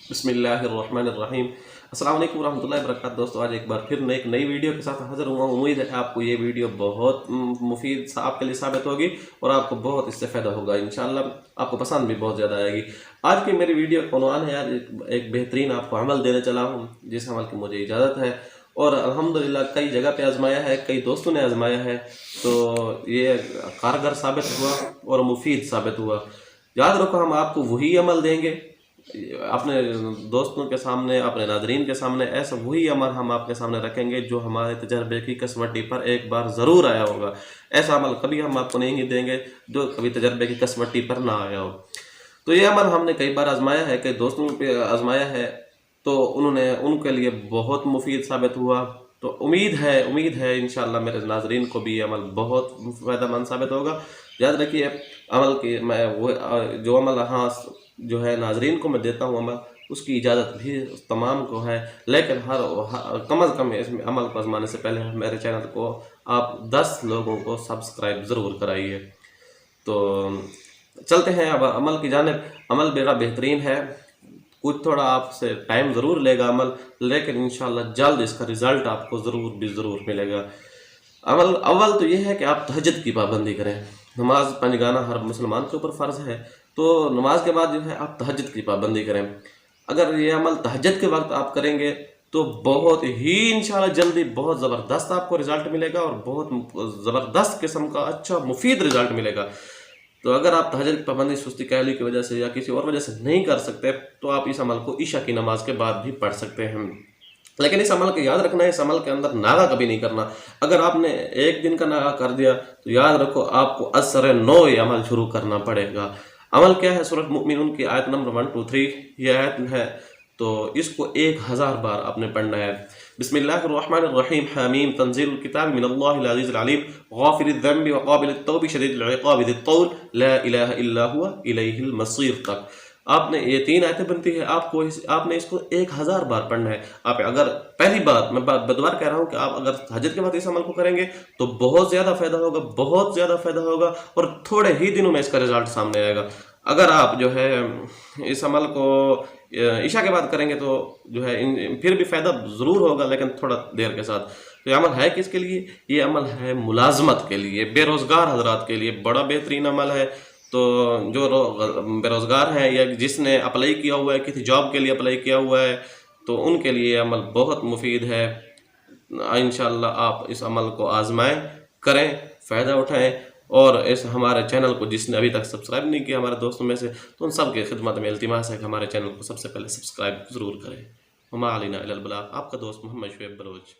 बिस्मिल्लाहिर्रहमानिर्रहीम। अस्सलाम वालेकुम रहमतुल्लाहि वबरकातुहू। दोस्तों, आज एक बार फिर एक नई वीडियो के साथ हाज़िर हुआ। उम्मीद है आपको ये वीडियो बहुत मुफीद आपके लिए साबित होगी और आपको बहुत इससे फ़ायदा होगा। इंशाअल्लाह आपको पसंद भी बहुत ज़्यादा आएगी। आज की मेरी वीडियो का उन्वान है यार, एक बेहतरीन आपको अमल देने चला हूँ जिस अमल की मुझे इजाज़त है और अल्हम्दुलिल्लाह कई जगह पे आजमाया है, कई दोस्तों ने आजमाया है, तो ये कारगर साबित हुआ और मुफीद साबित हुआ। याद रखो, हम आपको वही अमल देंगे अपने दोस्तों के सामने, अपने नाज़रीन के सामने, ऐसा वही अमल हम आपके सामने रखेंगे जो हमारे तजर्बे की कसवटी पर एक बार ज़रूर आया होगा। ऐसा अमल कभी हम आपको नहीं देंगे जो कभी तजर्बे की कसवटी पर ना आया हो। तो ये अमल हमने कई बार आजमाया है, कई दोस्तों पे आजमाया है, तो उनके लिए बहुत मुफीद साबित हुआ। तो उम्मीद है इंशाअल्लाह मेरे नाज़रीन को भी ये अमल बहुत फ़ायदेमंद साबित होगा। याद रखिए, अमल की मैं वो जो अमल जो है नाज़रीन को मैं देता हूँ अमल, उसकी इजाज़त भी तमाम को है, लेकिन कम अज़ कम इसमें अमल को आजमाने से पहले मेरे चैनल को आप 10 लोगों को सब्सक्राइब ज़रूर कराइए। तो चलते हैं अब अमल की जानिब। अमल बड़ा बेहतरीन है, कुछ थोड़ा आपसे टाइम ज़रूर लेगा अमल, लेकिन इंशाअल्लाह जल्द इसका रिज़ल्ट आपको ज़रूर मिलेगा। अव्वल तो ये है कि आप तहज्जुद की पाबंदी करें। नमाज पंजगाना हर मुसलमान के ऊपर फ़र्ज़ है, तो नमाज के बाद जो है आप तहज्जुद की पाबंदी करें। अगर ये अमल तहज्जुद के वक्त आप करेंगे तो बहुत ही इंशाअल्लाह जल्दी बहुत ज़बरदस्त आपको रिज़ल्ट मिलेगा और बहुत ज़बरदस्त किस्म का अच्छा मुफीद रिज़ल्ट मिलेगा। तो अगर आप तहज्जुद की पाबंदी सुस्ती कहली की वजह से या किसी और वजह से नहीं कर सकते, तो आप इस अमल को इशा की नमाज के बाद भी पढ़ सकते हैं। लेकिन इस अमल को याद रखना है, इस अमल के अंदर नागा कभी नहीं करना। अगर आपने एक दिन का नागा कर दिया तो याद रखो आपको असर नौ ये अमल शुरू करना पड़ेगा। अमल क्या है? सूरह मुमिनून की आयत नंबर 123 ये आयत है, तो इसको 1000 बार आपने पढ़ना है। बिस्मिल्लाहिर्रहमानिर्रहीम। हामीम तंज़ीलुल किताबि मिनल्लाहिल अज़ीज़िल अलीम गाफ़िरिज़ ज़ंबि व क़ाबिलित तौबि शदीदिल इक़ाबि ज़ित तौल ला इलाहा इल्ला हुवा इलैहिल मसीर तक आपने ये 3 आयतें बनती है। आपने इसको 1000 बार पढ़ना है। आप अगर पहली बात मैं बदवार कह रहा हूँ कि आप अगर तहज्जुद के बाद इस अमल को करेंगे तो बहुत ज़्यादा फ़ायदा होगा और थोड़े ही दिनों में इसका रिज़ल्ट सामने आएगा। अगर आप जो है इस अमल को इशा के बाद करेंगे तो जो है फिर भी फ़ायदा ज़रूर होगा, लेकिन थोड़ा देर के साथ। तो ये अमल है किसके लिए? ये अमल है मुलाजमत के लिए, बेरोज़गार हजरात के लिए बड़ा बेहतरीन अमल है। तो जो बेरोज़गार हैं या जिसने अप्लाई किया हुआ है, किसी जॉब के लिए अप्लाई किया हुआ है, तो उनके लिए ये अमल बहुत मुफीद है। इंशाअल्लाह आप इस अमल को आजमाएं, करें, फ़ायदा उठाएं और इस हमारे चैनल को जिसने अभी तक सब्सक्राइब नहीं किया हमारे दोस्तों में से, तो उन सब की खिदमत में इल्तिमास है कि हमारे चैनल को सबसे पहले सब्सक्राइब ज़रूर करें। वमा अलैना इल्लल बलाग। आपका दोस्त मोहम्मद शुएब बलोच।